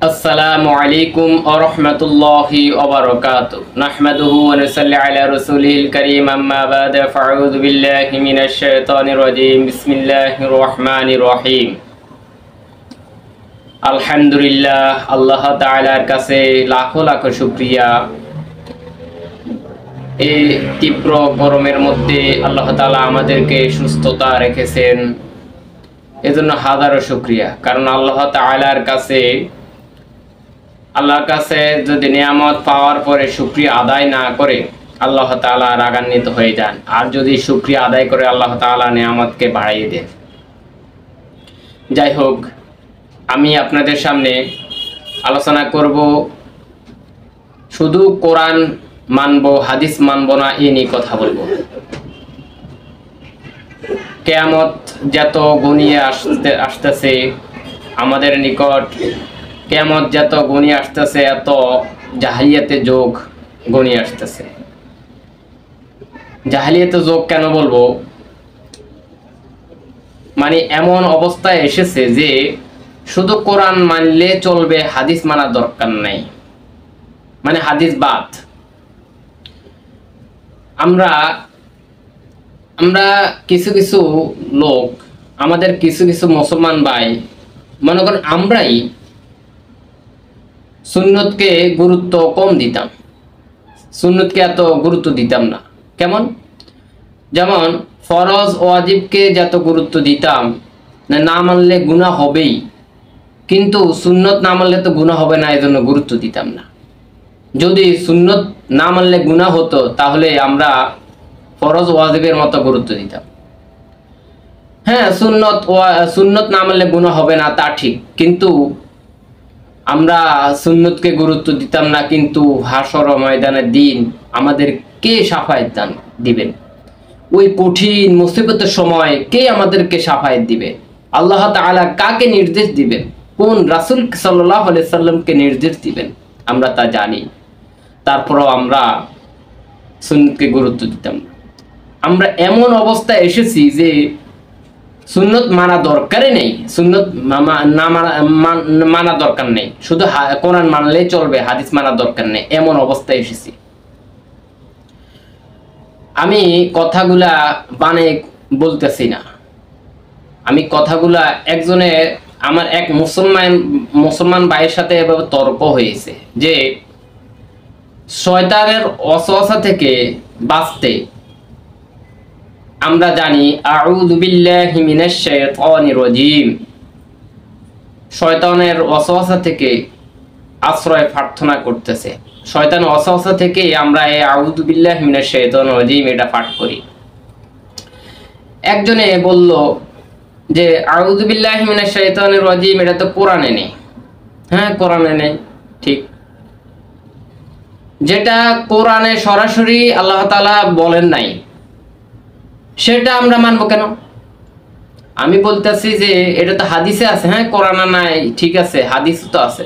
আসসালামু আলাইকুম ওয়া রাহমাতুল্লাহি ওয়া বারাকাতুহু নাহমাদুহু ওয়া নুসাল্লি আলা রাসূলিল কারীম আম্মা বা'দ ফাআউযু বিল্লাহি মিনাশ শাইতানির রাজীম বিসমিল্লাহির রহমানির রহিম আলহামদুলিল্লাহ আল্লাহ তাআলার কাছে লাখো লাখো শুকরিয়া। এই তীব্র গরমের মধ্যে আল্লাহ তাআলা আমাদেরকে সুস্থতা রেখেছেন, এজন্য হাজারো শুকরিয়া। কারণ আল্লাহর কাছে যদি নিয়ামত পাওয়ার পরে শুকরিয়া আদায় না করে আল্লাহ তাআলা রাগান্বিত হয়ে যান, আর যদি শুকরিয়া আদায় করে আল্লাহ তাআলা নিয়ামতকে বাড়িয়ে দেন। যাই হোক, আমি আপনাদের সামনে আলোচনা করব শুধু কোরআন মানবো হাদিস মানবো না এই নিয়ে কথা বলবো। কিয়ামত যত ঘনিয়ে আসতেছে আমাদের নিকট, কিয়ামত যত ঘনিয়ে আসতেছে এত জাহেলিয়াতের যুগ ঘনিয়ে আসতেছে। জাহেলিয়াতের যুগ কেন বলবো, মানে এমন অবস্থায় এসেছে যে শুধু কোরআন মানলে চলবে, হাদিস মানার দরকার নাই, মানে হাদিস বাদ। আমরা কিছু কিছু লোক, আমাদের কিছু কিছু মুসলমান ভাই মনে করেন আমরাই সুন্নতকে গুরুত্ব কম দিতাম, সুন্নতকে এত গুরুত্ব দিতাম না। কেমন? যেমন ফরজ ওয়াজিবকে যত গুরুত্ব দিতাম, না মানলে গুনাহ হবেই, কিন্তু সুন্নত না মানলে তো গুনাহ হবে না, এজন্য গুরুত্ব দিতাম না। যদি সুন্নত না মানলে গুনাহ হতো তাহলে আমরা ফরজ ওয়াজিবের মতো গুরুত্ব দিতাম। হ্যাঁ, সুন্নত না মানলে গুনাহ হবে না তা ঠিক, কিন্তু আমরা সুন্নতকে গুরুত্ব দিতাম না। কিন্তু হাসর ময়দানের দিন আমাদের কে শাফায়াত দান দিবেন? ওই কঠিন মুসিবতের সময় কে আমাদেরকে শাফায়াত দিবে? আল্লাহ তাআলা কাকে নির্দেশ দিবেন? কোন রাসূল সাল্লাল্লাহু আলাইহি সাল্লামকে নির্দেশ দিবেন? আমরা তা জানি, তারপরও আমরা সুন্নতকে গুরুত্ব দিতাম না। আমরা এমন অবস্থায় এসেছি যে সুন্নত মানা দরকারই নেই, সুন্নত মানা দরকার নেই, শুধু কোরআন মানলেই চলবে, হাদিস মানা দরকার নেই, এমন অবস্থায় এসেছি। আমি কথাগুলা বানিয়ে বলতেছি না, আমি কথাগুলা আমার এক মুসলমান ভাইয়ের সাথে এভাবে তর্ক হয়েছে যে শয়তানের ওয়াসওয়াসা থেকে বাঁচতে আমরা জানি আউযু বিল্লাহি মিনাশ শাইতানির রাজীম, শয়তানের ওয়াসওয়াসা থেকে আশ্রয় প্রার্থনা করতেছে। শয়তানের ওয়াসওয়াসা থেকে আমরা এই আউযু বিল্লাহি মিনাশ শাইতানির রাজীম এটা পাঠ করি। একজনে বলল যে আউযু বিল্লাহি মিনাশ শাইতানির রাজীম এটা তো কোরআনে নেই। হ্যাঁ, কোরআনে নেই ঠিক, যেটা কোরআনে সরাসরি আল্লাহ তাআলা বলেন নাই সেটা আমরা মানবো কেন? আমি বলতেছি যে এটা তো হাদিসে আছে। হ্যাঁ, কোরআনে নাই ঠিক আছে, হাদিস তো আছে,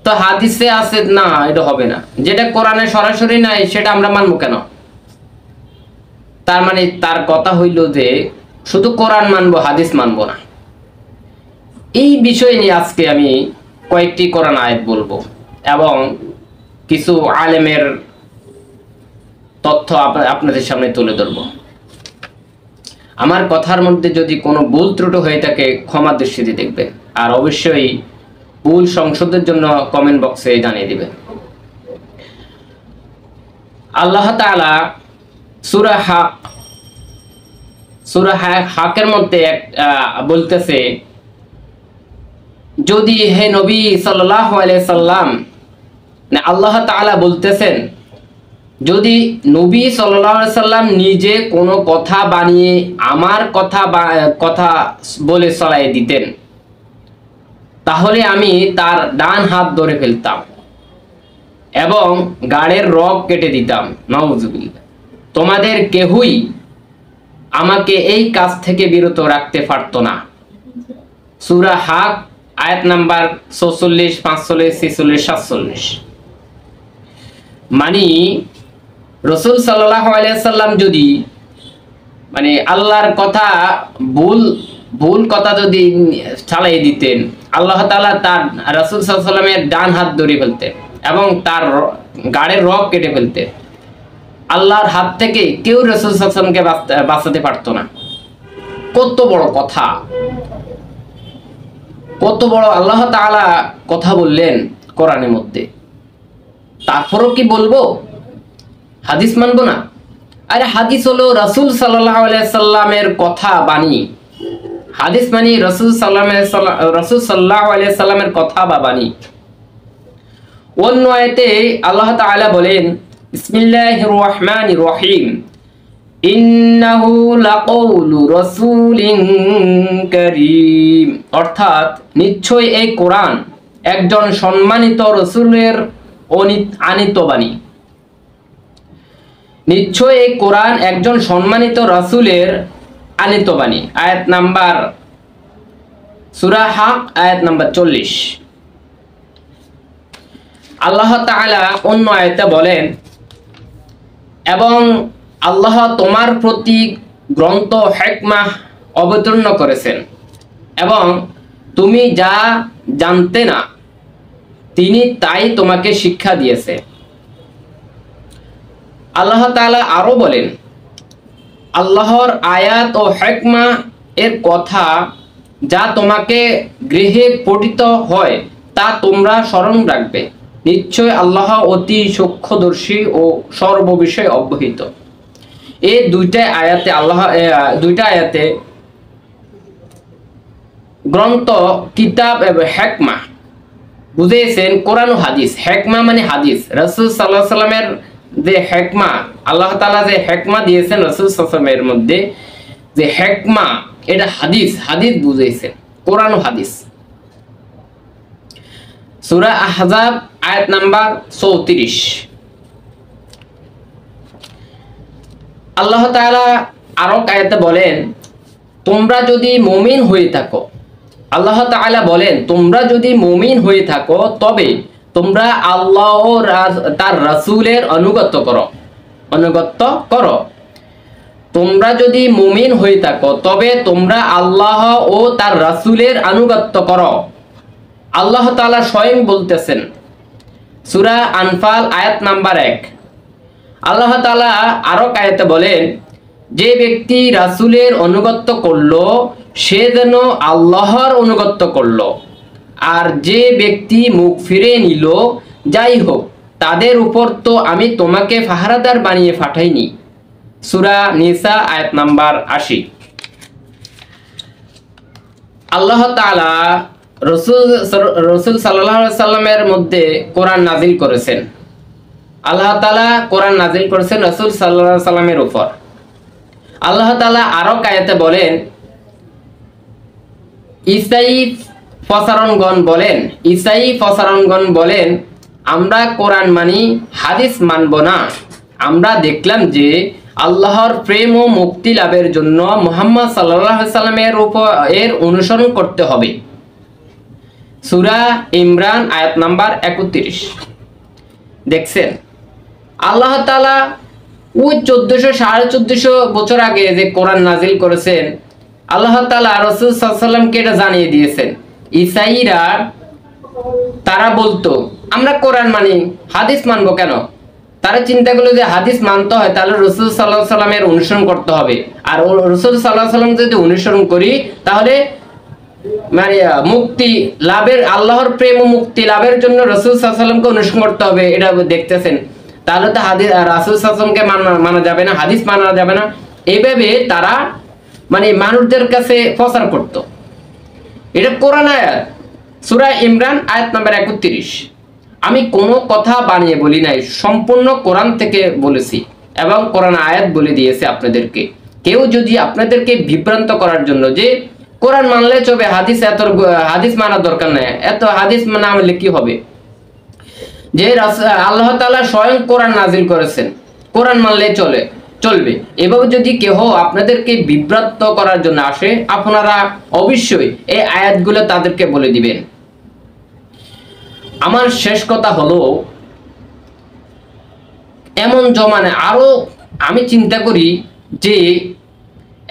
তো হাদিসে আছে না, এটা হবে না। যেটা কোরআনে সরাসরি নাই সেটা আমরা মানবো কেন? তার মানে তার কথা হইল যে শুধু কোরআন মানবো, হাদিস মানবো না। এই বিষয় নিয়ে আজকে আমি কয়েকটি কোরআন আয়াত বলবো এবং কিছু আলেমের তথ্য আপনাদের সামনে তুলে ধরবো। আমার কথার মধ্যে যদি কোনো ভুল ত্রুটি হয়ে থাকে ক্ষমা দৃষ্টিতে দেখবেন, আর অবশ্যই ভুল সংশোধনের জন্য কমেন্ট বক্সে জানিয়ে দিবেন। আল্লাহ তাআলা সূরা হাকের মধ্যে বলতেছে, যদি হে নবী সাল্লাল্লাহু আলাইহি সাল্লাম, আল্লাহ তাআলা বলতেছেন যদি নবী সাল্লাল্লাহু আলাইহি সাল্লাম নিজে কোনো কথা বানিয়ে আমার কথা বলে চলাই দিতেন তাহলে আমি তার ডান হাত ধরে ফেলতাম এবং গাড়ের রগ কেটে দিতাম। নাউযুবিল্লাহ। তোমাদের কেউই আমাকে এই কাজ থেকে বিরত রাখতে পারত না। সূরা হাক আয়াত নাম্বার ৪৪, ৪৫, ৪৬, ৪৭। মানে রাসূল সাল্লাল্লাহু আলাইহি সাল্লাম যদি আল্লাহর কথা ভুল ভুল কথা যদি চালাই দিতেন, আল্লাহ তাআলা তার রাসূল সাল্লাল্লাহু আলাইহি ওয়াসাল্লামের ডান হাত ধরে ফেলতেন এবং তার গাড়ের রগ কেটে ফেলতেন। আল্লাহর হাত থেকে কেউ রাসূল সাল্লাল্লাহু আলাইহি ওয়াসাল্লামকে বাঁচাতে পারতো না। কত বড় কথা, কত বড় আল্লাহ তাআলা কথা বললেন কোরআনের মধ্যে। তারপরও কি বলবো হাদিস মানবো না? আরে হাদিস হলো রাসূল সাল্লাল্লাহু আলাইহি সাল্লামের কথা বাণী। হাদিস মানে রাসূল সাল্লাল্লাহু আলাইহি সাল্লামের কথা বা বাণী। অন্য আয়াতে আল্লাহ তাআলা বলেন, বিসমিল্লাহির রহমানির রহিম, ইন্নাহু লাকাউলু রাসূলিন কারীম, অর্থাৎ নিশ্চয় এই কোরআন একজন সম্মানিত রাসূলের আনিত বাণী। নিশ্চয় এই কোরআন একজন সম্মানিত রাসূলের আনিত বাণী। আয়াত নাম্বার সূরা হক আয়াত নাম্বার 40। আল্লাহ তাআলা অন্য আয়াতে বলেন, এবং আল্লাহ তোমার প্রতি গ্রন্থ হিকমাহ অবতীর্ণ করেছেন এবং তুমি যা জানতে না তিনি তাই তোমাকে শিক্ষা দিয়েছে। আল্লাহ তাআলা আরো বলেন, আল্লাহর আয়াত ও হিকমা এর কথা যা তোমাকে গৃহে পঠিত হয় তা তোমরা স্মরণ রাখবে। নিশ্চয় আল্লাহ অতি সূক্ষ্মদর্শী ও সর্ববিষয়ে অবহিত। এই দুইটা আয়াতে গ্রন্থ, কিতাব এবং হিকমা বুঝিয়েছেন কোরআন ও হাদিস। হিকমা মানে হাদিস, রাসূল সাল্লাল্লাহু আলাইহি সাল্লামের যে হিকমা, আল্লাহ তাআলা যে হিকমা দিয়েছেন রাসূল সাল্লাল্লাহু আলাইহি সাল্লামের মধ্যে যে হিকমা, এটা হাদিস বুঝিয়েছেন, কোরআন ও হাদিস। সূরা আহজাব আয়াত নাম্বার 34। আল্লাহ তাআলা আরো আয়াতে বলেন, তোমরা যদি মুমিন হয়ে থাকো, আল্লাহ তাআলা বলেন তোমরা যদি মুমিন হয়ে থাকো তবে তোমরা আল্লাহ ও তার রাসূলের আনুগত্য করো। তোমরা যদি মুমিন হয়ে থাকো তবে তোমরা আল্লাহ ও তার রাসূলের আনুগত্য করো। আল্লাহ তাআলা স্বয়ং বলতেছেন, সূরা আনফাল আয়াত নাম্বার 1। আল্লাহ তাআলা আরো আয়াতে বলেন, যে ব্যক্তি রাসূলের আনুগত্য করলো সে যেন আল্লাহর আনুগত্য করলো, আর যে ব্যক্তি মুখ ফিরে নিল, যাই হোক তাদের উপর তো আমি তোমাকে পাহারাদার বানিয়ে পাঠাইনি। সূরা নিসা আয়াত নাম্বার 80। আল্লাহ তাআলা রাসূল সাল্লাল্লাহু আলাইহি সাল্লামের মধ্যে কোরআন নাজিল করেছেন। আল্লাহ তাআলা কোরআন নাজিল করেছেন রাসূল সাল্লাল্লাহু আলাইহি সাল্লামের উপর। আল্লাহ তাআলা আরো আয়াতে বলেন, ঈসাই প্রসারণগণ বলেন আমরা কোরআন মানি, হাদিস মানব না। আমরা দেখলাম যে আল্লাহর প্রেম ও মুক্তি লাভের জন্য মুহাম্মদ সাল্লাল্লাহু আলাইহি সাল্লামের উপর এর অনুসরণ করতে হবে। সূরা ইমরান আয়াত নাম্বার 31। দেখছেন আল্লাহ তাআলা ওই 1400-1450 বছর আগে যে কোরআন নাজিল করেছেন, আল্লাহ তাআলা রাসূল সাল্লাল্লাহু আলাইহি সাল্লামকে এটা জানিয়ে দিয়েছেন। ঈসাইরা তারা বলতো আমরা কোরআন মানি, হাদিস মানবো কেন? তারা চিন্তা করলো যে হাদিস মানতে হয় তাহলে রাসূল সাল্লাল্লাহু আলাইহি সাল্লামের অনুসরণ করতে হবে, আর রাসূল সাল্লাল্লাহু আলাইহি সাল্লাম যদি অনুসরণ করি তাহলে মানে মুক্তি লাভের, আল্লাহর প্রেম ও মুক্তি লাভের জন্য রাসূল সাল্লাল্লাহু আলাইহি সাল্লামকে অনুসরণ করতে হবে। এটা দেখতেছেন, তাহলে তো হাদিস রাসূল সাল্লাল্লাহু আলাইহি সাল্লামকে মানা যাবে না, হাদিস মানা যাবে না। এইভাবে তারা মানে মানুষদের কাছে প্রচার করত। এটা কোরআন আয়াত, সূরা ইমরান আয়াত নাম্বার 31। আমি কোনো কথা বানিয়ে বলি নাই, সম্পূর্ণ কোরআন থেকে বলেছি এবং কোরআন আয়াত বলে দিয়েছে আপনাদেরকে। কেউ যদি আপনাদেরকে বিভ্রান্ত করার জন্য যে কোরআন মানলে চলবে, হাদিস মানার দরকার নাই, এত হাদিস না মানলে কি হবে, যে আল্লাহ তাআলা স্বয়ং কোরআন নাজিল করেছেন, কোরআন মানলে চলবে, এভাবে যদি কেউ আপনাদেরকে বিভ্রান্ত করার জন্য আসে, আপনারা অবশ্যই এই আয়াতগুলো তাদেরকে বলে দিবেন। আমার শেষ কথা হলো, এমন জমানে আরো আমি চিন্তা করি যে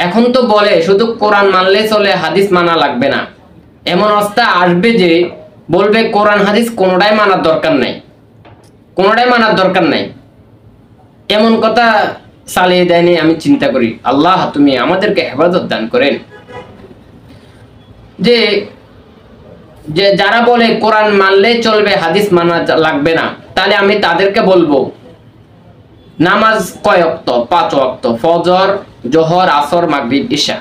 এখন তো বলে শুধু কোরআন মানলে চলে, হাদিস মানা লাগবে না। এমন অবস্থা আসবে যে বলবে কোরআন হাদিস কোনোটাই মানার দরকার নাই, কোনোটাই মানার দরকার নাই। এমন কথা চালিয়ে দেয়নি। আমি চিন্তা করি আল্লাহ তুমি আমাদেরকে হেফাজত দান করেন। যে যারা বলে কোরআন মানলে চলবে, হাদিস মানা লাগবে না, তাহলে আমি তাদেরকে বলবো নামাজ কয় ওয়াক্ত? 5 ওয়াক্ত, ফজর, জোহর, আসর, মাগরিব, ইশা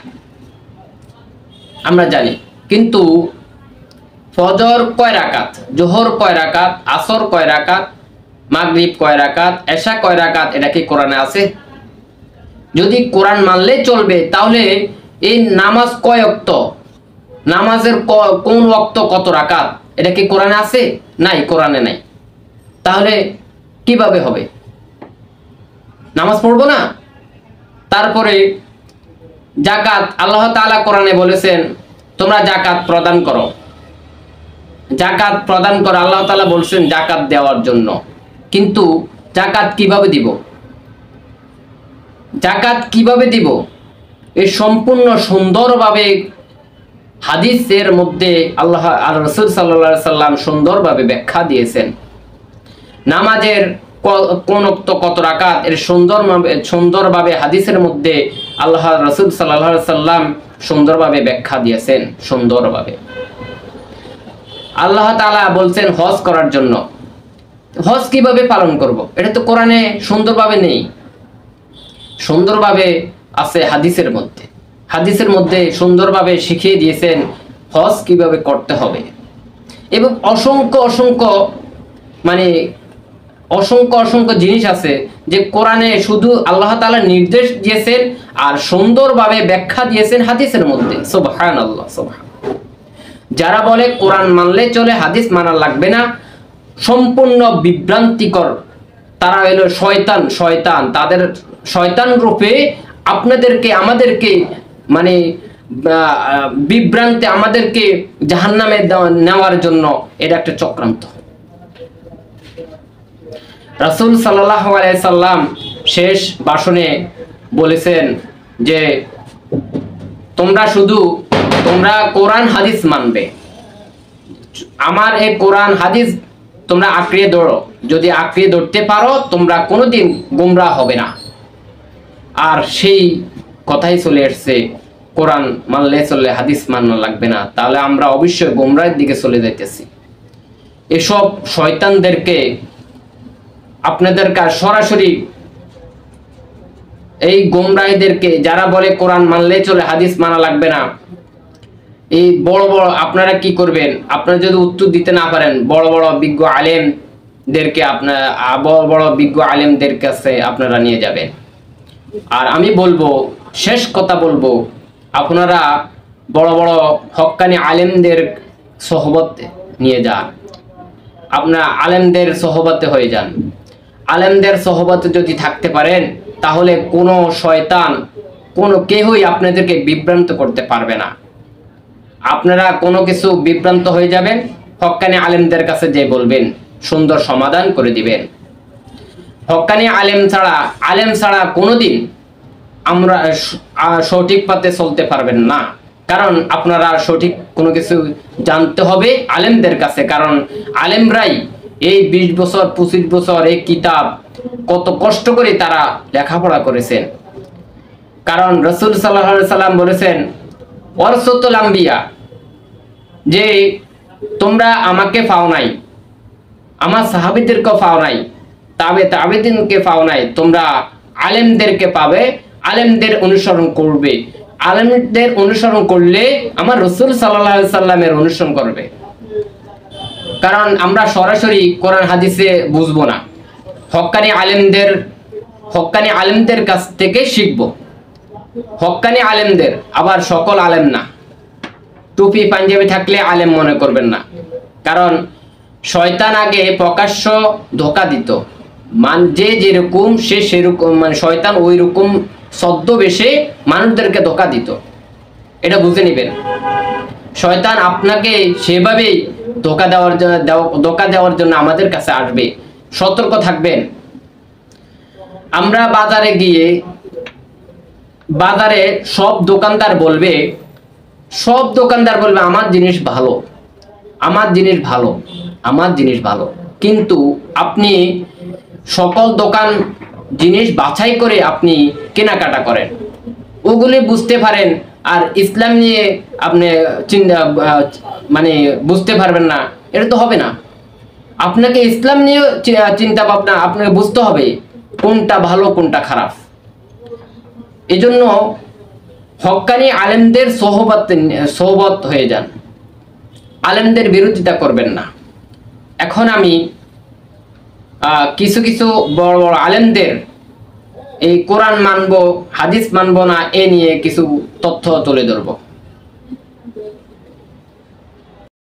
আমরা জানি। কিন্তু ফজর কয় রাকাত, জোহর কয় রাকাত, আসর কয় রাকাত, মাগরিব কয় রাকাত, এশা কয় রাকাত, এটা কি কোরআনে আছে? যদি কোরআন মানলে চলবে তাহলে এই নামাজ কয় ওয়াক্ত, নামাজের কোন ওয়াক্ত কত রাকাত, এটা কি কোরআনে আছে? নাই, কোরআনে নাই। তাহলে কিভাবে হবে? নামাজ পড়বো না? তারপরে জাকাত, আল্লাহ তাআলা কোরআনে বলেছেন তোমরা জাকাত প্রদান করো, জাকাত প্রদান করো, আল্লাহ তাআলা বলছেন জাকাত দেওয়ার জন্য। কিন্তু জাকাত কিভাবে দিব? জাকাত কিভাবে দিব? এই সম্পূর্ণ সুন্দরভাবে হাদিসের মধ্যে আল্লাহ আর রাসূল সাল্লাল্লাহু আলাইহি সাল্লাম সুন্দরভাবে ব্যাখ্যা দিয়েছেন। নামাজের কোন ওয়াক্ত কত রাকাত, এর সুন্দরভাবে হাদিসের মধ্যে আল্লাহ রাসূল সাল্লাল্লাহু আলাইহি সাল্লাম সুন্দরভাবে ব্যাখ্যা দিয়েছেন। সুন্দরভাবে আল্লাহ তাআলা বলছেন হজ করার জন্য। হজ কিভাবে পালন করব? এটা তো কোরআনে সুন্দরভাবে নেই, সুন্দরভাবে আছে হাদিসের মধ্যে। হাদিসের মধ্যে সুন্দরভাবে শিখিয়ে দিয়েছেন হজ কিভাবে করতে হবে। এবং অসংখ্য অসংখ্য মানে অসংখ্য অসংখ্য জিনিস আছে যে কোরআনে শুধু আল্লাহ তাআলা নির্দেশ দিয়েছেন আর সুন্দরভাবে ব্যাখ্যা দিয়েছেন হাদিসের মধ্যে। সুবহানাল্লাহ, সুবহান। যারা বলে কোরআন মানলে চলে, হাদিস মানা লাগবে না, সম্পূর্ণ বিভ্রান্তিকর। তারা হলো শয়তান। শয়তান তাদের শয়তান রূপে আপনাদেরকে আমাদেরকে মানে বিভ্রান্তে আমাদেরকে জাহান্নামে নেওয়ার জন্য এটা একটা চক্রান্ত। রাসূল সাল্লাল্লাহু আলাইহি সাল্লাম শেষ ভাষণে বলেছেন যে তোমরা কোরআন হাদিস মানবে, আমার এই কোরআন হাদিস তোমরা আঁকড়িয়ে ধরো। যদি আঁকড়িয়ে ধরতে পারো তোমরা কোনোদিন গোমরাহ হবে না। আর সেই কথাই চলে আসছে কোরআন মানলে চলে, হাদিস মানা লাগবে না। তাহলে আমরা অবশ্যই গোমরাহের দিকে চলে যাইতেছি। এসব শয়তানদেরকে আপনাদের কাছে সরাসরি এই গোমরাহীদেরকে, যারা বলে কোরআন মানলে চলে, হাদিস মানা লাগবে না, এই বড় বড় আপনারা কি করবেন? আপনারা যদি উত্তর দিতে না পারেন, বড় বড় বিজ্ঞ আলেমদেরকে বড় বড় বিজ্ঞ আলেমদের কাছে আপনারা নিয়ে যাবেন। আর আমি বলবো, শেষ কথা বলবো, আপনারা বড় বড় হক্কানি আলেমদের সোহবতে নিয়ে যান। আপনারা আলেমদের সোহবতে হয়ে যান। আলেমদের সোহবতে যদি থাকতে পারেন তাহলে কোনো শয়তান, কোনো কেউই আপনাদেরকে বিভ্রান্ত করতে পারবে না। আপনারা কোনো কিছু বিভ্রান্ত হয়ে যাবেন, হক্কানি আলেমদের কাছে যে বলবেন, সুন্দর সমাধান করে দিবেন। হক্কানি আলেম ছাড়া কোনোদিন আমরা সঠিক পথে চলতে পারবেন না। কারণ আপনারা সঠিক কোনো কিছু জানতে হবে আলেমদের কাছে। কারণ আলেমরাই এই 20 বছর 25 বছর এই কিতাব কত কষ্ট করে তারা লেখাপড়া করেছেন। কারণ রাসূল সাল্লাল্লাহু আলাইহি সাল্লাম বলেছেন ওয়ারাসাতুল আম্বিয়া, যে তোমরা আমাকে পাও নাই, আমার সাহাবীদেরকে পাও নাই, তাবেঈনকে পাও নাই, তোমরা আলেমদেরকে পাবে, আলেমদের অনুসরণ করবে। আলেমদের অনুসরণ করলে আমার রাসূল সাল্লাল্লাহু আলাইহি সাল্লামের অনুসরণ করবে। কারণ আমরা সরাসরি কোরআন হাদিসে বুঝবো না, হক্কানি আলেমদের কাছ থেকে শিখবো। হক্কানি আলেমদের, আবার সকল আলেম না। টুপি পাঞ্জাবি থাকলে আলেম মনে করবেন না। কারণ শয়তান আগে প্রকাশ্য ধোঁকা দিত, যে যেরকম সে সেরকম, মানে শয়তান ওই রকম ছদ্মবেশে মানুষদেরকে ধোঁকা দিত। এটা বুঝে নেবেন। শয়তান আপনাকে সেভাবেই ধোঁকা দেওয়ার জন্য আমাদের কাছে আসবে। সতর্ক থাকবেন। আমরা বাজারে গিয়ে বাজারে সব দোকানদার বলবে আমার জিনিস ভালো, আমার জিনিস ভালো, আমার জিনিস ভালো, কিন্তু আপনি সকল দোকান জিনিস বাছাই করে আপনি কেনাকাটা করেন, ওগুলি বুঝতে পারেন, আর ইসলাম নিয়ে আপনি চিন্তা মানে বুঝতে পারবেন না, এটা তো হবে না। আপনাকে ইসলাম নিয়ে চিন্তা ভাবনা আপনাকে বুঝতে হবে কোনটা ভালো কোনটা খারাপ। এজন্য হক্কানি আলেমদের সোহবত হয়ে যান, আলেমদের বিরোধিতা করবেন না। এখন আমি কিছু কিছু বড় বড় আলেমদের এই কোরআন মানবো হাদিস মানবো না এ নিয়ে কিছু তথ্য তুলে ধরবো।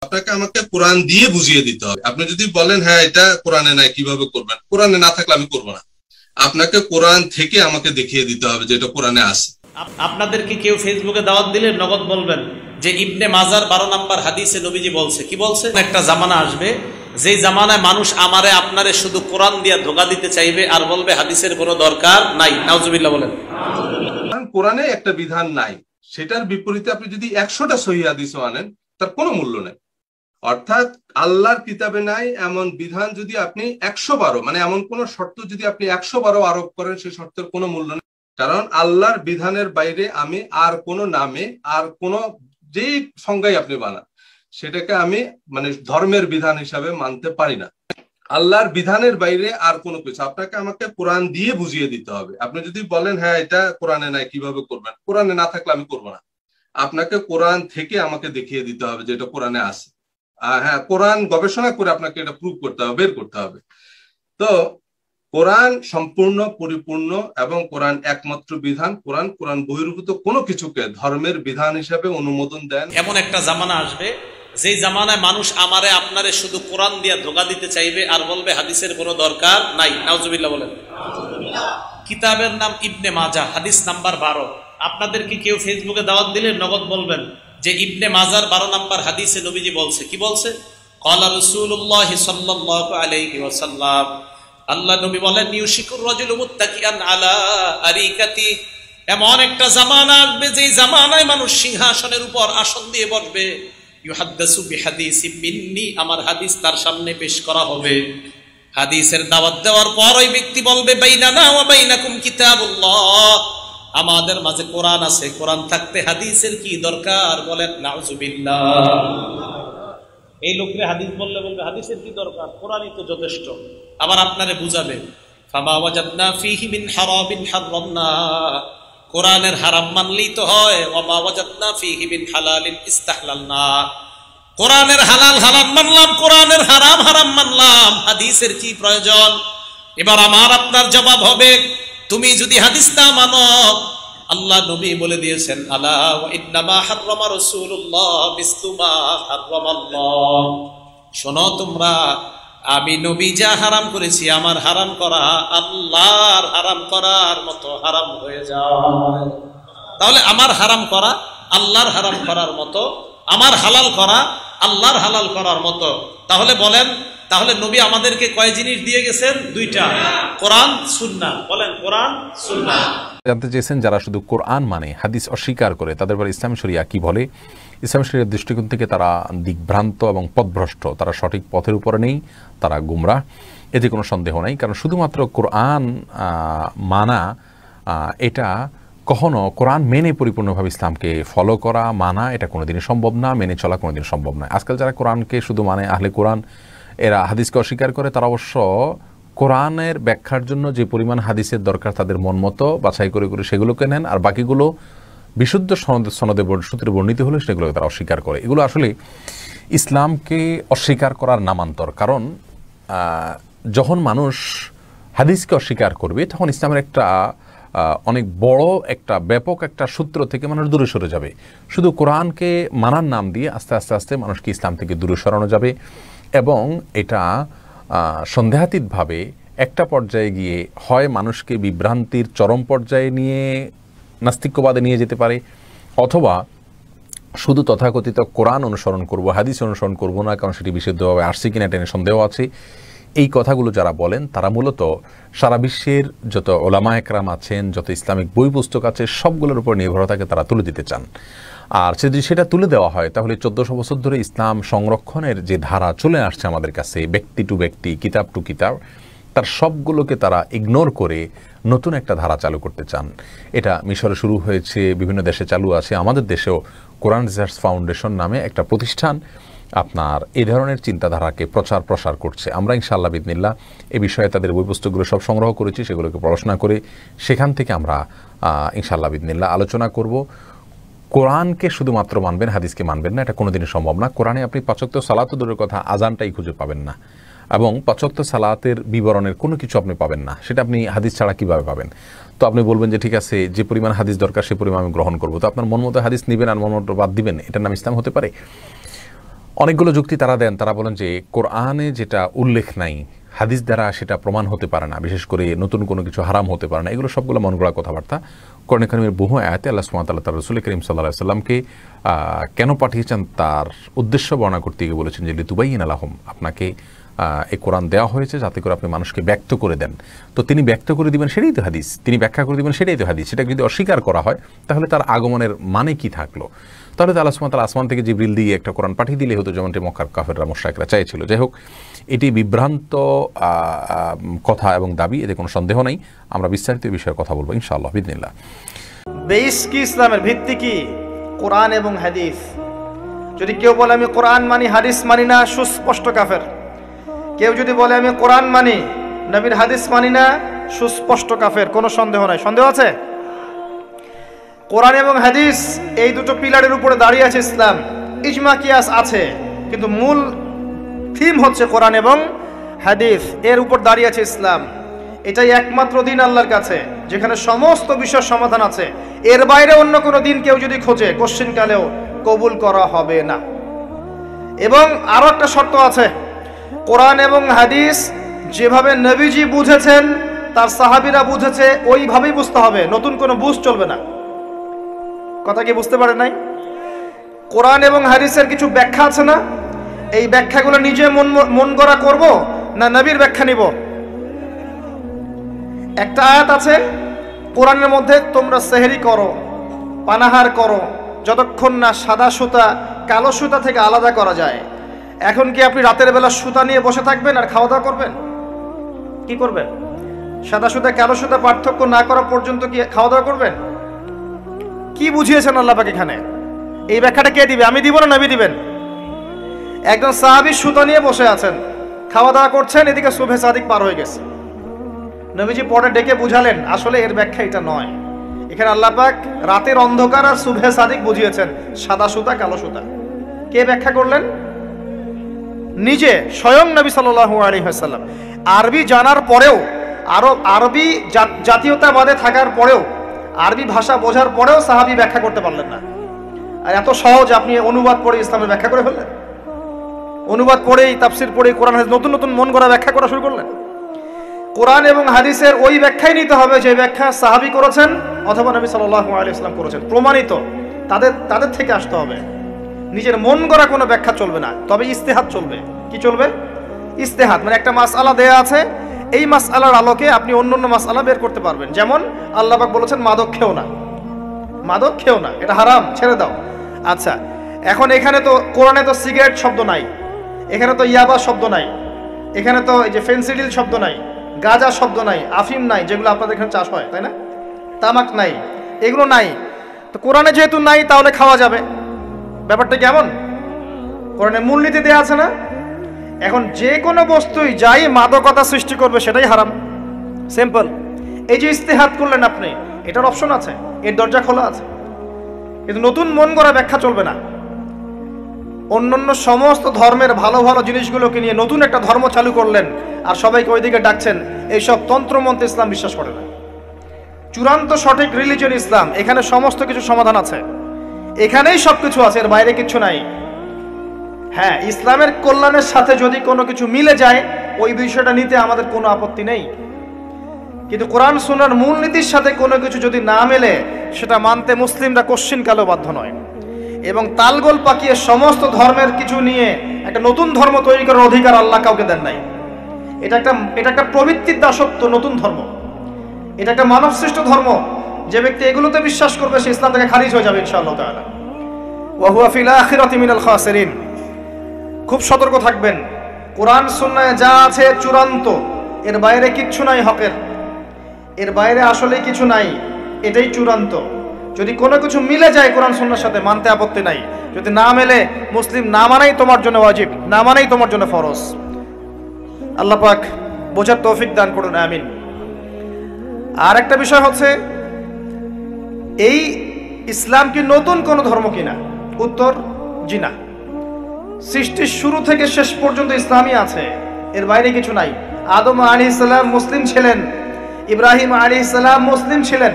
আপনাকে আমাকে কোরআন দিয়ে বুঝিয়ে দিতে হবে। আপনি যদি বলেন হ্যাঁ এটা কোরআনে নাই কিভাবে করবেন, কোরআনে না থাকলে আমি করবো না। আপনাকে কোরআন থেকে আমাকে দেখিয়ে দিতে হবে যে এটা কোরআনে আছে। আপনাদেরকে কেউ ফেসবুকে দাওয়াত দিলে নগদ বলবেন যে ইবনে মাজার 12 নম্বর হাদিসে নবীজি বলছে। কি বলছে? একটা জামানা আসবে যে জামানায় মানুষ আমারে আপনারে শুধু কোরআন দিয়ে ধোঁকা দিতে চাইবে আর বলবে হাদিসের কোনো দরকার নাই। নাউজুবিল্লাহ বলেন। কোরআনে একটা বিধান নাই, সেটার বিপরীতে আপনি যদি 100টা সহিহ হাদিসও আনেন তার কোনো মূল্য নেই। অর্থাৎ আল্লাহর কিতাবে নাই এমন বিধান যদি আপনি 100 মানে এমন কোন শর্ত যদি আপনি 100 আরোপ করেন, সেই শর্তের কোনো মূল্য নেই। কারণ আল্লাহর বিধানের বাইরে আমি আর কোন নামে আর কোন যেই সংজ্ঞাই আপনি বানান সেটাকে আমি মানে ধর্মের বিধান হিসাবে মানতে পারি না। আল্লাহর বিধানের বাইরে আর কোনো কিছু আপনাকে আমাকে কোরআন দিয়ে বুঝিয়ে দিতে হবে। আপনি যদি বলেন হ্যাঁ এটা কোরআনে নাই কিভাবে করবেন, কোরআনে না থাকলে আমি করবো না। আপনাকে কোরআন থেকে আমাকে দেখিয়ে দিতে হবে যে এটা কোরআনে আছে। হ্যাঁ, কোরআন গবেষণা করে আপনাকে এটা প্রুভ করতে হবে, বের করতে হবে। তো কোরআন সম্পূর্ণ পরিপূর্ণ এবং কোরআন একমাত্র বিধান। কোরআন বহির্ভূত কোনো কিছুকে ধর্মের বিধান হিসাবে অনুমোদন দেন। এমন একটা জামানা আসবে যে জামানায় মানুষ আমারে আপনারে শুধু কোরআন দিয়ে ধোঁকা দিতে চাইবে আর বলবে হাদিসের কোনো দরকার নাই। নাউজুবিল্লাহ বলেন। কিতাবের নাম ইবনে মাজাহ, হাদিস নাম্বার 12। আপনাদেরকে কেউ ফেসবুকে দাওয়াত দিলে নগদ বলবেন যে ইবনে মাজার 12 নম্বর হাদিসে নবীজি বলছে। কি বলছে? ক্বালা রাসূলুল্লাহ সাল্লাল্লাহু আলাইহি ওয়াসাল্লাম, আল্লাহ নবী বলেন ইউশিকুর রাজুলু মুত্তাকিআন আলা আরিকাতি, এমন একটা জামানা আসবে যে জামানায় মানুষ সিংহাসনের উপর আসন দিয়ে বসবে। ইউহাদ্দিসু বিহাদিসিম মিন্নি, আমার হাদিস তার সামনে পেশ করা হবে। হাদিসের দাওয়াত দেওয়ার পর ওই ব্যক্তি বলবে বাইনানা ওয়া বাইনাকুম কিতাবুল্লাহ, আমাদের মাঝে কোরআন আছে, কোরআন থাকতে হাদিসের কি দরকার? বলেন নাউজুবিল্লাহ। এই লোকরে হাদিস বললে বলবে হাদিসের কি দরকার, কোরআনই তো যথেষ্ট। আবার আপনারে বুঝাবে ফামা ওয়াজাদনা ফীহি মিন হারামিন হারামনা, কোরআনের হারাম মানলেই তো হয়। ওয়া মা ওয়াজাদনা ফীহি মিন হালালিন ইস্তাহলালনা, কোরআনের হালাল হালাল মানলাম, কোরআনের হারাম হারাম মানলাম, হাদিসের কি প্রয়োজন? এবার আমার আপনার জবাব হবে তুমি যদি হাদিস না মানো, আল্লাহ নবী বলে দিয়েছেন আলা ওয়া ইন্নামা হাররামা রাসূলুল্লাহ মিসলু মা হাররামাল্লাহ, শোনো তোমরা, আমি নবী যা হারাম করেছি আমার হারাম করা আল্লাহর হারাম করার মতো হারাম হয়ে যায়। তাহলে আমার হারাম করা আল্লাহর হারাম করার মতো, আমার হালাল করা আল্লাহর হালাল করার মতো। তাহলে বলেন, তাহলে নবী আমাদেরকে কয় জিনিস দিয়ে গেছেন? দুইটা, কোরআন সুন্নাহ। বলেন কোরআন সুন্নাহ। জানতে চেয়েছেন যারা শুধু কোরআন মানে হাদিস অস্বীকার করে তাদের পর ইসলাম শরিয়া কি বলে। ইসলাম শরিয়ার দৃষ্টিকোণ থেকে তারা দিকভ্রান্ত এবং পথভ্রষ্ট, তারা সঠিক পথের উপরে নেই, তারা গুমরাহ, এতে কোনো সন্দেহ নাই। কারণ শুধুমাত্র কোরআন মানা এটা কখনো কোরআন মেনে পরিপূর্ণভাবে ইসলামকে ফলো করা মানা এটা কোনোদিনই সম্ভব না, মেনে চলা কোনোদিন সম্ভব নয়। আজকাল যারা কোরআনকে শুধু মানে আহলে কোরআন, এরা হাদিসকে অস্বীকার করে, তারা অবশ্য কোরআনের ব্যাখ্যার জন্য যে পরিমাণ হাদিসের দরকার তাদের মন মতো বাছাই করে করে সেগুলোকে নেন, আর বাকিগুলো বিশুদ্ধ সনদে সূত্রে বর্ণিত হলে সেগুলোকে তারা অস্বীকার করে। এগুলো আসলে ইসলামকে অস্বীকার করার নামান্তর। কারণ যখন মানুষ হাদিসকে অস্বীকার করবে তখন ইসলামের একটা অনেক বড় একটা ব্যাপক একটা সূত্র থেকে মানুষ দূরে সরে যাবে। শুধু কোরআনকে মানার নাম দিয়ে আস্তে আস্তে আস্তে মানুষকে ইসলাম থেকে দূরে সরানো যাবে, এবং এটা সন্দেহাতীতভাবে একটা পর্যায়ে গিয়ে হয় মানুষকে বিভ্রান্তির চরম পর্যায়ে নিয়ে নাস্তিক্যবাদে নিয়ে যেতে পারে, অথবা শুধু তথাকথিত কোরআন অনুসরণ করব, হাদিস অনুসরণ করব না, কারণ সেটি বিশুদ্ধভাবে আসছে কিনা টেনে সন্দেহ আছে, এই কথাগুলো যারা বলেন তারা মূলত সারা বিশ্বের যত ওলামা একরাম আছেন, যত ইসলামিক বই পুস্তক আছে, সবগুলোর উপর নির্ভরতাকে তারা তুলে দিতে চান। আর যদি সেটা তুলে দেওয়া হয় তাহলে 1400 বছর ধরে ইসলাম সংরক্ষণের যে ধারা চলে আসছে আমাদের কাছে, ব্যক্তি টু ব্যক্তি, কিতাব টু কিতাব, তার সবগুলোকে তারা ইগনোর করে নতুন একটা ধারা চালু করতে চান। এটা মিশরে শুরু হয়েছে, বিভিন্ন দেশে চালু আছে, আমাদের দেশেও কোরআন রিসার্চ ফাউন্ডেশন নামে একটা প্রতিষ্ঠান আপনার এই ধরনের চিন্তাধারাকে প্রসার করছে। আমরা ইনশাআল্লাহ বিদনিল্লাহ এ বিষয়ে তাদের বই পুস্তকগুলো সব সংগ্রহ করেছি, সেগুলোকে পড়াশোনা করে সেখান থেকে আমরা ইনশাআল্লাহ বিদনিল্লাহ আলোচনা করব। কোরআনকে শুধুমাত্র মানবেন, হাদিসকে মানবেন না, এটা কোনোদিনই সম্ভব না। কোরআনে আপনি 5 ওয়াক্ত সালাত দূরের কথা আজানটাই খুঁজে পাবেন না, এবং 5 ওয়াক্ত সালাতের বিবরণের কোনো কিছু আপনি পাবেন না। সেটা আপনি হাদিস ছাড়া কিভাবে পাবেন? তো আপনি বলবেন যে ঠিক আছে, যে পরিমাণ হাদিস দরকার সে পরিমাণ আমি গ্রহণ করবো। তো আপনার মন মতো হাদিস নেবেন আর মন মতো বাদ দিবেন, এটার নাম ইসলাম হতে পারে? অনেকগুলো যুক্তি তারা দেন। তারা বলেন যে কোরআনে যেটা উল্লেখ নাই, হাদিস দ্বারা সেটা প্রমাণ হতে পারে না, বিশেষ করে নতুন কোনো কিছু হারাম হতে পারে না। এগুলো সবগুলো মন গড়া কথাবার্তা। কোরআন কারীমের বহু আয়াতে আল্লাহ সুবহানাহু ওয়া তাআলা তার রাসূল করিম সাল্লাল্লাহু আলাইহি ওয়াসাল্লামকে কেন পাঠিয়েছেন তার উদ্দেশ্য বর্ণনা করতে গিয়ে বলেছেন যে লিতুবাইয়িনা লাহুম, আপনাকে এই কোরআন দেওয়া হয়েছে যাতে করে আপনি মানুষকে ব্যক্ত করে দেন। তো তিনি ব্যক্ত করে দিবেন সেটাই তো হাদিস, তিনি ব্যাখ্যা করে দিবেন সেটাই তো হাদিস। সেটা যদি অস্বীকার করা হয় তাহলে তার আগমনের মানে কি থাকলো? তাহলে তো আল্লাহ সুবহানাহু ওয়া তাআলা আসমান থেকে জিবরিল দিয়ে একটা কোরআন পাঠিয়ে দিলে হতো, যেমনটি মক্কার কাফেররা মুশরিকরা চাইছিল। যাই হোক, এটি বিভ্রান্ত কথা এবং দাবি, এতে কোনো সন্দেহ নেই। আমরা বিস্তারিত বিষয়ে কথা বলবো ইনশাআল্লাহ বিদনিল্লাহ। বেস কি, ইসলামের ভিত্তি কি? কোরআন এবং হাদিস। যদি কেউ বলে আমি কোরআন মানি হাদিস মানি না, সুস্পষ্ট কাফের। কেউ যদি বলে আমি কোরআন মানি নবীর হাদিস মানি না, সুস্পষ্ট কাফের, কোনো সন্দেহ নাই। সন্দেহ আছে? কোরআন এবং হাদিস এই দুটো পিলারের উপরে দাঁড়িয়ে আছে ইসলাম। ইজমা কিয়াস আছে, কিন্তু মূল থিম হচ্ছে কোরআন এবং হাদিস, এর উপর দাঁড়িয়ে আছে ইসলাম। এটাই একমাত্র দিন আল্লাহর কাছে যেখানে সমস্ত বিষয়ের সমাধান আছে। এর বাইরে অন্য কোনো দিন কেউ যদি খোঁজে কোশ্চিনকালেও কবুল করা হবে না। এবং আরো একটা শর্ত আছে, কোরআন এবং হাদিস যেভাবে নবীজি বুঝেছেন, তার সাহাবীরা বুঝেছে, ওইভাবেই বুঝতে হবে, নতুন কোনো বুঝ চলবে না। কথা কি বুঝতে পারেন নাই? কোরআন এবং হাদিসের কিছু ব্যাখ্যা আছে না, এই ব্যাখ্যাগুলো নিজে মন গড়া করব না নবীর ব্যাখ্যা নিব? একটা আয়াত আছে কোরআনের মধ্যে, তোমরা সেহরি করো, পানাহার করো, যতক্ষণ না সাদা সুতা কালো সুতা থেকে আলাদা করা যায়। এখন কি আপনি রাতের বেলা সুতা নিয়ে বসে থাকবেন আর খাওয়া দাওয়া করবেন? কি করবেন? সাদা সুতা কালো সুতা পার্থক্য না করা পর্যন্ত কি খাওয়া দাওয়া করবেন? কি বুঝিয়েছেন আল্লাহ পাক এখানে? এই ব্যাখ্যাটা কে দিবে? আমি দিব না নবী দিবেন? একজন সাহাবী সুতা নিয়ে বসে আছেন, খাওয়া দাওয়া করছেন, এদিকে সুবহে সাদিক পার হয়ে গেছে। নবীজি পরে ডেকে বুঝালেন আসলে এর ব্যাখ্যা এটা নয়। এখানে আল্লাহ পাক রাতের অন্ধকার আর সুবহে সাদিক বুঝিয়েছেন, সাদা সুতা কালো সুতা। কে ব্যাখ্যা করলেন? নিজে স্বয়ং নবী সাল্লাল্লাহু আলাইহি ওয়াসাল্লাম। আরবি জানার পরেও, আরবি জাতীয়তাবাদে থাকার পরেও, আরবি ভাষা বোঝার পরেও সাহাবী ব্যাখ্যা করতে পারলেন না। আর এত সহজ আপনি অনুবাদ পড়ে ইসলামের ব্যাখ্যা করে ফেললেন। অনুবাদ পড়েই, তাফসির পড়েই কোরআন হাদিস নতুন নতুন মন গড়া ব্যাখ্যা করা শুরু করলেন। কোরআন এবং হাদিসের ওই ব্যাখ্যাই নিতে হবে যে ব্যাখ্যা সাহাবী করেছেন অথবা নবী সাল্লাল্লাহু আলাইহি ওয়াসাল্লাম করেছেন, প্রমাণিত। তাদের থেকে আসতে হবে। নিজের মন গড়া কোনো ব্যাখ্যা চলবে না, তবে ইস্তেহাদ চলবে। কি চলবে? ইস্তেহাদ মানে একটা মাসআলা দেয়া আছে, এই মাসআলার আলোকে আপনি অন্য মাসআলা বের করতে পারবেন। যেমন আল্লাহ পাক বলেছেন মাদক খেও না, মাদক খেও না, এটা হারাম, ছেড়ে দাও। আচ্ছা, এখন এখানে তো কোরআনে তো সিগারেট শব্দ নাই, এখানে তো ইয়াবা শব্দ নাই, এখানে তো এই যে ফেন্সিডিল শব্দ নাই, গাঁজা শব্দ নাই, আফিম নাই, যেগুলো আপনাদের এখানে চাষ হয়, তাই না? তামাক নাই, এগুলো নাই। তো কোরআনে যেহেতু নাই তাহলে খাওয়া যাবে। ব্যাপারটা কেমন? কোরআনে মূলনীতি দেয়া আছে না? এখন যে কোনো বস্তুই যাই মাদকতা সৃষ্টি করবে সেটাই হারাম, সিম্পল। এই যে ইস্তেহাদ করলেন আপনি, এটার অপশন আছে, এর দরজা খোলা আছে, কিন্তু নতুন মন গড়া ব্যাখ্যা চলবে না। অন্যান্য সমস্ত ধর্মের ভালো ভালো জিনিসগুলোকে নিয়ে নতুন একটা ধর্ম চালু করলেন আর সবাইকে ওইদিকে ডাকছেন। এইসব তন্ত্রমন্ত্র ইসলাম বিশ্বাস করে না। চূড়ান্ত সঠিক রিলিজিয়ন ইসলাম, এখানে সমস্ত কিছু সমাধান আছে, এখানেই সবকিছু আছে, এর বাইরে কিছু নাই। হ্যাঁ, ইসলামের কল্যাণের সাথে যদি কোনো কিছু মিলে যায় ওই বিষয়টা নিতে আমাদের কোনো আপত্তি নেই, কিন্তু কোরআন সুন্নাহর মূলনীতির সাথে কোনো কিছু যদি না মেলে সেটা মানতে মুসলিমরা কোশ্চিনকালেও বাধ্য নয়। এবং তালগোল পাকিয়ে সমস্ত ধর্মের কিছু নিয়ে একটা নতুন ধর্ম তৈরি করার অধিকার আল্লাহ কাউকে দেন নাই। এটা একটা প্রবৃত্তির দাসত্ব, নতুন ধর্ম। এটা একটা মানব সৃষ্ট ধর্ম। যে ব্যক্তি এগুলোতে বিশ্বাস করবে সে ইসলাম থেকে খারিজ হয়ে যাবে ইনশাআল্লাহ তাআলা। ওয়া হুয়া ফিল আখিরাতি মিনাল খাসিরিন। খুব সতর্ক থাকবেন। কোরআন সুন্নায় যা আছে চূড়ান্ত, এর বাইরে কিচ্ছু নাই হকের, এর বাইরে আসলে কিছু নাই, এটাই চূড়ান্ত। যদি কোনো কিছু মিলে যায় কোরআন সুন্নাহর সাথে মানতে আপত্তি নাই, যদি না মেলে মুসলিম না মানাই তোমার জন্য ওয়াজিব, না মানাই তোমার জন্য ফরজ। আল্লাহ পাক বোঝার তৌফিক দান করুন, আমিন। আর একটা বিষয় হচ্ছে, এই ইসলাম কি নতুন কোন ধর্ম কিনা? উত্তর জি না। সৃষ্টির শুরু থেকে শেষ পর্যন্ত ইসলামই আছে, এর বাইরে কিছু নাই। আদম আলাইহিস সালাম মুসলিম ছিলেন, ইব্রাহিম আলাইহিস সালাম মুসলিম ছিলেন,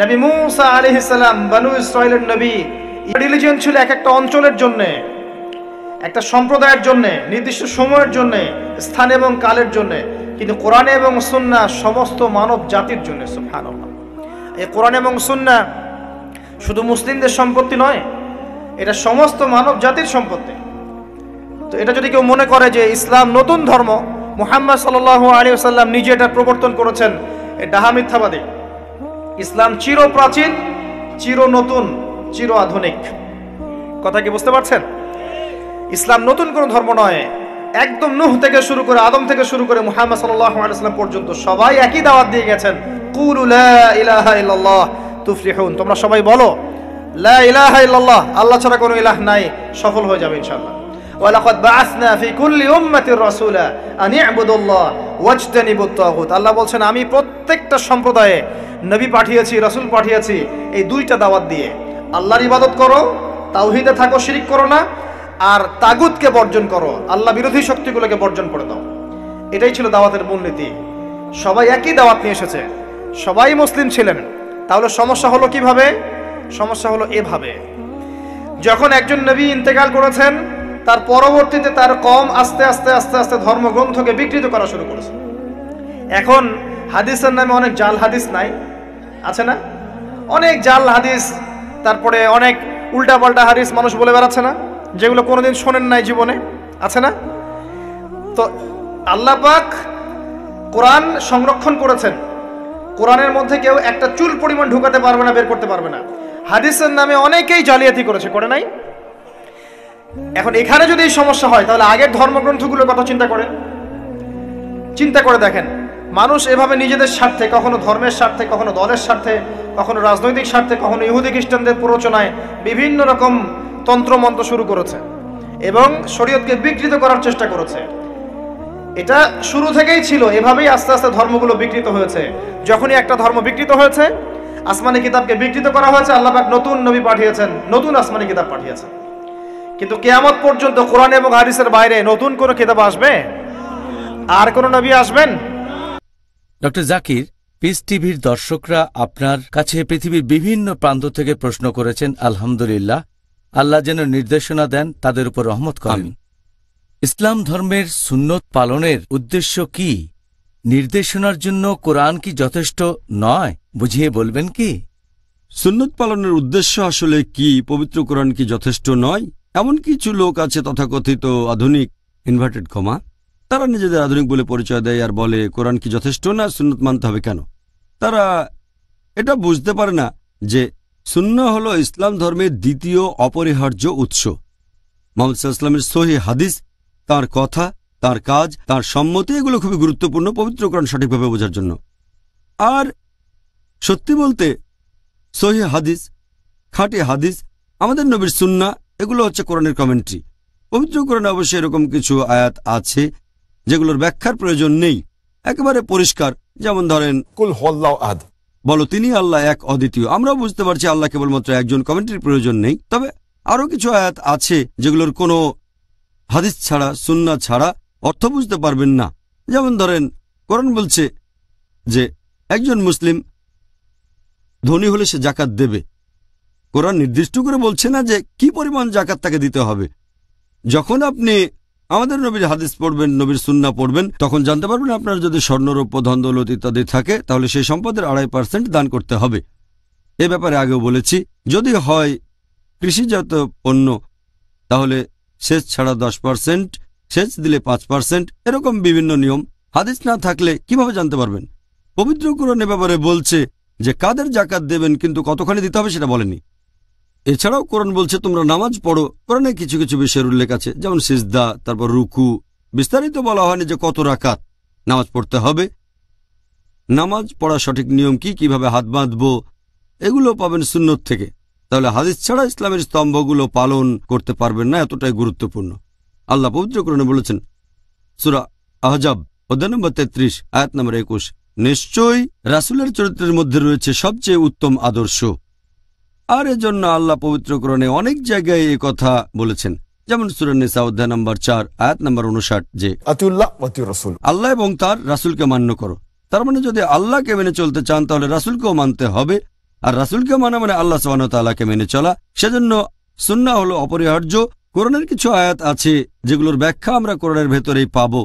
নবী মুসা আলাইহিস সালাম বনু ইসরাইলের নবী। রিলিজিয়ন ছিল এক একটা অঞ্চলের জন্য, একটা সম্প্রদায়ের জন্য, নির্দিষ্ট সময়ের জন্য, স্থান এবং কালের জন্য। কিন্তু কোরআন এবং সুন্নাহ সমস্ত মানব জাতির জন্য। সুবহানাল্লাহ। এই কোরআন এবং সুন্নাহ শুধু মুসলিমদের সম্পত্তি নয়, এটা সমস্ত মানব জাতির সম্পত্তি। তো এটা যদি কেউ মনে করে যে ইসলাম নতুন ধর্ম, মুহাম্মদ সাল্লাল্লাহু আলাইহি ওয়াসাল্লাম নিজে এটা প্রবর্তন করেছেন, এটা মিথ্যাবাদী। ইসলাম চির প্রাচীন, চির নতুন, চির আধুনিক। কথা কি বুঝতে পারছেন? ইসলাম নতুন কোন ধর্ম নয়। একদম নূহ থেকে শুরু করে, আদম থেকে শুরু করে মুহাম্মদ সাল্লাল্লাহু আলাইহি ওয়াসাল্লাম পর্যন্ত সবাই একই দাওয়াত দিয়ে গেছেন, কুলু লা ইলাহা ইল্লাল্লাহ তুফলিহুন। তোমরা সবাই বলো লা ইলাহা ইল্লাল্লাহ, আল্লাহ ছাড়া কোনো ইলাহ নাই, সফল হয়ে যাবে ইনশাআল্লাহ। ওয়ালাকাদ বাআসনা ফি কুল্লি উম্মাতির রাসূলা আন ইবুদুল্লাহ ওয়াজতানিবুত তাগুত। আল্লাহ বলছেন আমি প্রত্যেকটা সম্প্রদায়ে নবী পাঠিয়েছি, রাসূল পাঠিয়েছি এই দুইটা দাওয়াত দিয়ে, আল্লাহর ইবাদত করো, তাওহীদে থাকো, শিরক করো না, আর তাগুতকে বর্জন করো, আল্লাহ বিরোধী শক্তিগুলোকে বর্জন করে দাও। এটাই ছিল দাওয়াতের মূলনীতি। সবাই একই দাওয়াত নিয়ে এসেছে, সবাই মুসলিম ছিলেন। তাহলে সমস্যা হলো কিভাবে? সমস্যা হলো এভাবে, যখন একজন নবী ইন্তেকাল করেছেন, তার পরবর্তীতে তার কওম আস্তে আস্তে আস্তে আস্তে ধর্মগ্রন্থকে বিকৃত করা শুরু করেছে। এখন হাদিসের নামে অনেক জাল হাদিস নাই, আছে না? অনেক জাল হাদিস, তারপরে অনেক উল্টাপাল্টা হাদিস মানুষ বলে বেড়াচ্ছে না, যেগুলো কোনোদিন শোনেন নাই জীবনে, আছে না? তো আল্লাহ পাক কোরআন সংরক্ষণ করেছেন, কোরআনের মধ্যে কেউ একটা চুল পরিমাণ ঢুকাতে পারবে না, বের করতে পারবে না। হাদিসের নামে অনেকেই জালিয়াতি করেছে, করে নাই? এখন এখানে যদি এই সমস্যা হয়, তাহলে আগের ধর্মগ্রন্থগুলোর কথা চিন্তা করে দেখেন। মানুষ এভাবে নিজেদের স্বার্থে, কখনো ধর্মের স্বার্থে, কখনো দলের স্বার্থে, কখনো রাজনৈতিক স্বার্থে, কখনো ইহুদি খ্রিস্টানদের প্ররোচনায় বিভিন্ন রকম তন্ত্রমন্ত্র শুরু করেছে এবং শরীয়তকে বিকৃত করার চেষ্টা করেছে। এটা শুরু থেকেই ছিল, এভাবেই আস্তে আস্তে ধর্মগুলো বিকৃত হয়েছে। যখনই একটা ধর্ম বিকৃত হয়েছে, আসমানি কিতাবকে বিকৃত করা হয়েছে, আল্লাহ পাক নতুন নবী পাঠিয়েছেন, নতুন আসমানি কিতাব পাঠিয়েছেন। কিন্তু কিয়ামত পর্যন্ত কোরআন এবং হাদিসের বাইরে নতুন কোনো কিতাব আসবে? আর কোন নবী আসবেন? ডক্টর জাকির, পিস টিভির দর্শকরা আপনার কাছে পৃথিবীর বিভিন্ন প্রান্ত থেকে প্রশ্ন করেছেন। আলহামদুলিল্লাহ, আল্লাহ যেন নির্দেশনা দেন, তাদের উপর রহমত করেন। ইসলাম ধর্মের সুন্নত পালনের উদ্দেশ্য কি? নির্দেশনার জন্য কোরআন কি যথেষ্ট নয়? বুঝিয়ে বলবেন কি? সুন্নত পালনের উদ্দেশ্য আসলে কি? পবিত্র কোরআন কি যথেষ্ট নয়? এমন কিছু লোক আছে তথাকথিত আধুনিক, ইনভার্টেড কমা, তারা নিজেদের আধুনিক বলে পরিচয় দেয় আর বলে কোরআন কি যথেষ্ট না, সুন্নত মানতে হবে কেন? তারা এটা বুঝতে পারে না যে সুন্নাহ হলো ইসলাম ধর্মের দ্বিতীয় অপরিহার্য উৎস। মুহাম্মদ সাল্লাল্লাহু আলাইহি ওয়াসাল্লামের সহিহ হাদিস, তার কথা, তার কাজ, তার সম্মতি, এগুলো খুবই গুরুত্বপূর্ণ পবিত্র কোরআন সঠিকভাবে বোঝার জন্য। আর সত্যি বলতে সহিহ হাদিস, খাঁটি হাদিস, আমাদের নবীর সুন্নাহ, এগুলো হচ্ছে কোরআনের কমেন্ট্রি। পবিত্র কোরআনে অবশ্যই এরকম কিছু আয়াত আছে যেগুলোর ব্যাখ্যার প্রয়োজন নেই, একেবারে পরিষ্কার। যেমন ধরেন, কুল হুয়াল্লাহু আহাদ, বলো তিনি আল্লাহ এক অদ্বিতীয়। আমরাও বুঝতে পারছি আল্লাহ কেবলমাত্র একজন, কমেন্ট্রির প্রয়োজন নেই। তবে আরও কিছু আয়াত আছে যেগুলোর কোনো হাদিস ছাড়া, সুন্নাহ ছাড়া অর্থ বুঝতে পারবেন না। যেমন ধরেন, কোরআন বলছে যে একজন মুসলিম ধনী হলে সে জাকাত দেবে। কোরআন নির্দিষ্ট করে বলছে না যে কি পরিমাণ জাকাত তাকে দিতে হবে। যখন আপনি আমাদের নবীর হাদিস পড়বেন, নবীর সুন্নাহ পড়বেন, তখন জানতে পারবেন আপনার যদি স্বর্ণরৌপ্য, ধন দৌলত ইত্যাদি থাকে, তাহলে সেই সম্পদের 2.5% দান করতে হবে। এ ব্যাপারে আগেও বলেছি, যদি হয় কৃষিজাত পণ্য, তাহলে সেচ ছাড়া 10%, সেচ দিলে 5%, এরকম বিভিন্ন নিয়ম। হাদিস না থাকলে কিভাবে জানতে পারবেন? পবিত্র কোরআনের ব্যাপারে বলছে যে কাদের জাকাত দেবেন, কিন্তু কতখানি দিতে হবে সেটা বলেনি। এছাড়াও কোরআন বলছে তোমরা নামাজ পড়ো। কোরআনে কিছু কিছু বিষয়ের উল্লেখ আছে, যেমন সিজদা, তারপর রুকু। বিস্তারিত বলা হয়নি যে কত রাকাত নামাজ পড়তে হবে। নামাজ পড়ার সঠিক নিয়ম কি, কিভাবে হাত বাঁধবো, এগুলো পাবেন সুন্নত থেকে। তাহলে হাদিস ছাড়া ইসলামের স্তম্ভগুলো পালন করতে পারবেন না, এতটাই গুরুত্বপূর্ণ। আল্লাহ পবিত্র কোরআনে বলেছেন, সূরা আহজাব অধ্যায় নম্বর 33 আয়াত নম্বর 21, নিশ্চয়ই রাসূলের চরিত্রের মধ্যে রয়েছে সবচেয়ে উত্তম আদর্শ। আর এজন্য আল্লাহ পবিত্র কোরআনে অনেক জায়গায় এ কথা বলেছেন, যেমন সূরা নিসা অধ্যায় নম্বর 4 আয়াত নম্বর 59, যে আল্লাহ এবং তার রাসূলকে মান্য করো। তার মানে যদি আল্লাহকে মেনে চলতে চান তাহলে রাসূলকেও মানতে হবে, আর রাসূলকে মানা মানে আল্লাহ সুবহানাহু ওয়া তাআলাকে মেনে চলা। সেজন্য সুন্নাহ হলো অপরিহার্য। কোরআনের কিছু আয়াত আছে যেগুলোর ব্যাখ্যা আমরা কোরআনের ভেতরেই পাবো।